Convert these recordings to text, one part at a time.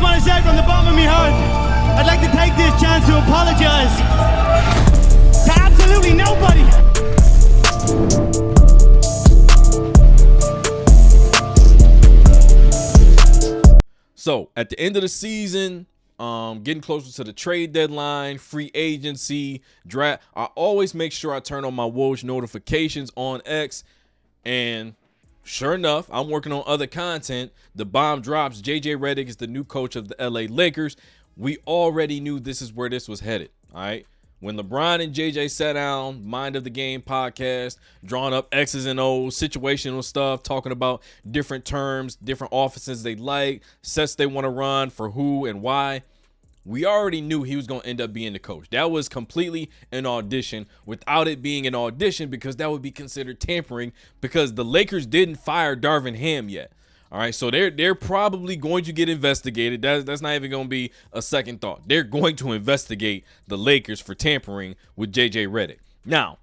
want to say from the bottom of my heart, I'd like to take this chance to apologize to absolutely nobody. So at the end of the season, getting closer to the trade deadline, free agency, draft, I always make sure I turn on my Woj notifications on X. And sure enough, I'm working on other content. The bomb drops. JJ Reddick is the new coach of the LA Lakers. We already knew this is where this was headed. All right. When LeBron and JJ sat down, Mind of the Game podcast, drawing up X's and O's, situational stuff, talking about different terms, different offenses they like, sets they want to run for who and why. We already knew he was going to end up being the coach. That was completely an audition without it being an audition, because that would be considered tampering, because the Lakers didn't fire Darvin Ham yet. All right, so they're probably going to get investigated. That's not even going to be a second thought. They're going to investigate the Lakers for tampering with JJ Reddick. Now,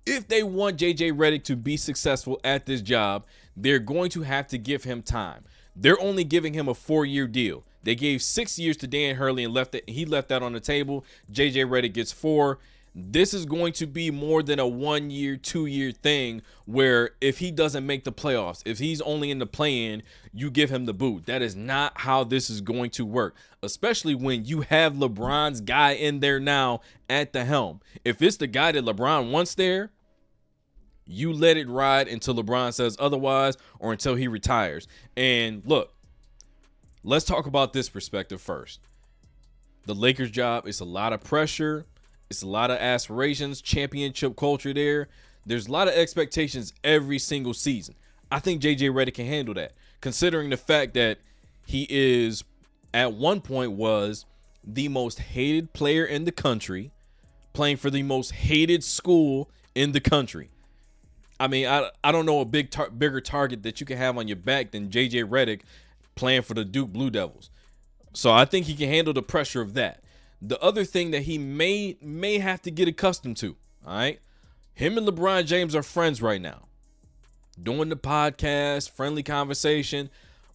if they want JJ Reddick to be successful at this job, they're going to have to give him time. They're only giving him a 4-year deal. They gave 6 years to Dan Hurley and he left that on the table. JJ Reddick gets 4. This is going to be more than a 1-year, 2-year thing where if he doesn't make the playoffs, if he's only in the play-in, you give him the boot. That is not how this is going to work, especially when you have LeBron's guy in there now at the helm. If it's the guy that LeBron wants there, you let it ride until LeBron says otherwise or until he retires. And look, let's talk about this perspective first. The Lakers' job is a lot of pressure. It's a lot of aspirations, championship culture there. There's a lot of expectations every single season. I think JJ Reddick can handle that, considering the fact that he is, at one point, was the most hated player in the country, playing for the most hated school in the country. I mean, I don't know a bigger target that you can have on your back than JJ Reddick playing for the Duke Blue Devils. So I think he can handle the pressure of that. The other thing that he may have to get accustomed to, all right? Him and LeBron James are friends right now. Doing the podcast, friendly conversation.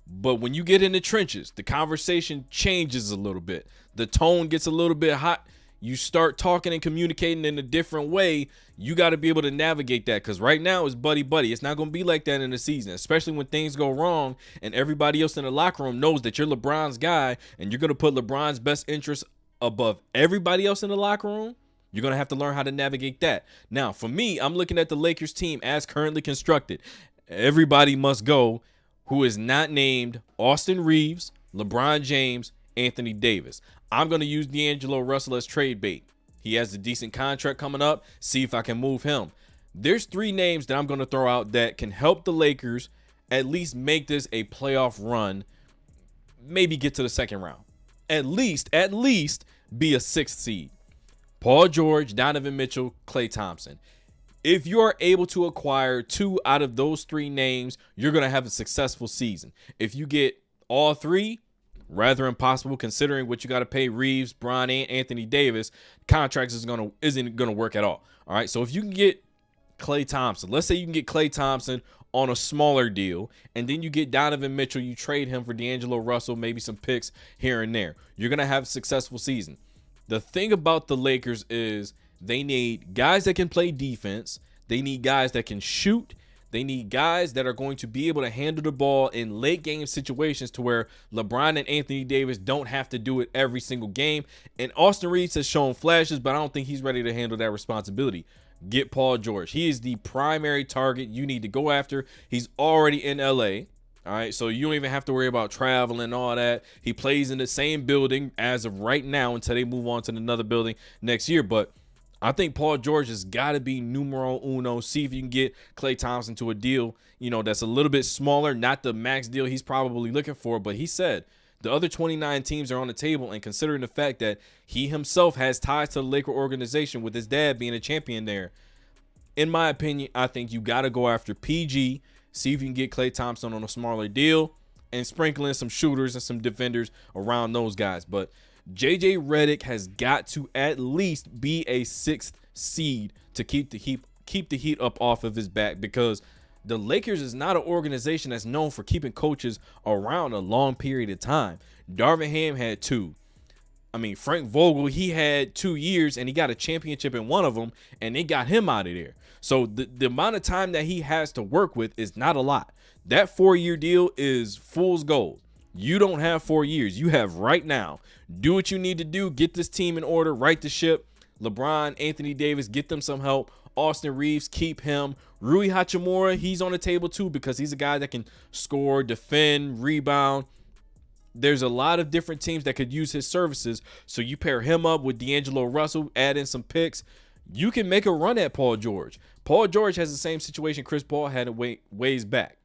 But when you get in the trenches, the conversation changes a little bit. The tone gets a little bit hot. You start talking and communicating in a different way. You got to be able to navigate that, because right now it's buddy-buddy. It's not going to be like that in the season, especially when things go wrong and everybody else in the locker room knows that you're LeBron's guy and you're going to put LeBron's best interests above everybody else in the locker room. You're going to have to learn how to navigate that. Now, for me, I'm looking at the Lakers team as currently constructed. Everybody must go who is not named Austin Reeves, LeBron James, Anthony Davis. I'm going to use D'Angelo Russell as trade bait. He has a decent contract coming up. See if I can move him. There's 3 names that I'm going to throw out that can help the Lakers at least make this a playoff run, maybe get to the second round. At least be a 6th seed. Paul George, Donovan Mitchell, Klay Thompson. If you are able to acquire 2 out of those 3 names, you're going to have a successful season. If you get all 3, rather impossible considering what you got to pay Reeves, Bron, and Anthony Davis. Contracts isn't gonna work at all. All right, so if you can get Klay Thompson, let's say you can get Klay Thompson on a smaller deal, and then you get Donovan Mitchell, you trade him for D'Angelo Russell, maybe some picks here and there. You're gonna have a successful season. The thing about the Lakers is they need guys that can play defense. They need guys that can shoot. They need guys that are going to be able to handle the ball in late game situations to where LeBron and Anthony Davis don't have to do it every single game. And Austin Reeves has shown flashes, but I don't think he's ready to handle that responsibility. Get Paul George. He is the primary target you need to go after. He's already in LA. All right, so you don't even have to worry about traveling and all that. He plays in the same building as of right now until they move on to another building next year. But I think Paul George has got to be numero uno. See if you can get Klay Thompson to a deal, that's a little bit smaller, not the max deal he's probably looking for. But he said the other 29 teams are on the table, and considering the fact that he himself has ties to the Laker organization with his dad being a champion there, in my opinion, I think you got to go after PG, see if you can get Klay Thompson on a smaller deal, and sprinkle in some shooters and some defenders around those guys. But JJ Reddick has got to at least be a 6th seed to keep the heat up off of his back, because the Lakers is not an organization that's known for keeping coaches around a long period of time. Darvin Ham had 2. I mean, Frank Vogel, he had 2 years and he got a championship in one of them, and they got him out of there. So the amount of time that he has to work with is not a lot. That 4-year deal is fool's gold. You don't have 4 years. You have right now. Do what you need to do. Get this team in order. Right the ship. LeBron, Anthony Davis, get them some help. Austin Reeves, keep him. Rui Hachimura, he's on the table too because he's a guy that can score, defend, rebound. There's a lot of different teams that could use his services. So you pair him up with D'Angelo Russell, add in some picks. You can make a run at Paul George. Paul George has the same situation Chris Paul had ways back.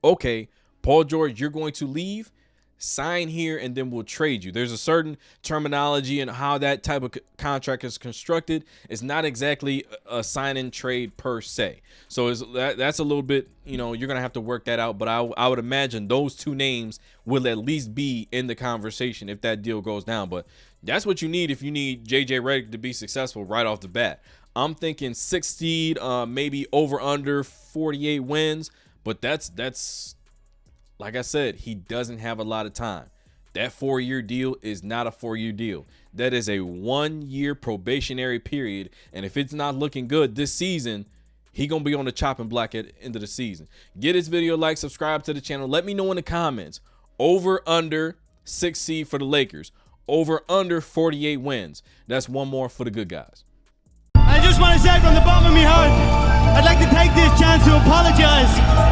Okay, Paul George, you're going to leave. Sign here and then we'll trade you. There's a certain terminology and how that type of contract is constructed. It's not exactly a sign and trade per se. So that's a little bit, you're going to have to work that out. But I would imagine those 2 names will at least be in the conversation if that deal goes down. But that's what you need if you need JJ Reddick to be successful right off the bat. I'm thinking 6 seed, maybe over under 48 wins. But that's like I said, he doesn't have a lot of time. That 4-year deal is not a 4-year deal. That is a 1-year probationary period. And if it's not looking good this season, he going to be on the chopping block at the end of the season. Get this video a like, subscribe to the channel. Let me know in the comments. Over, under 6 seed for the Lakers. Over, under 48 wins. That's one more for the good guys. I just want to say from the bottom of my heart, I'd like to take this chance to apologize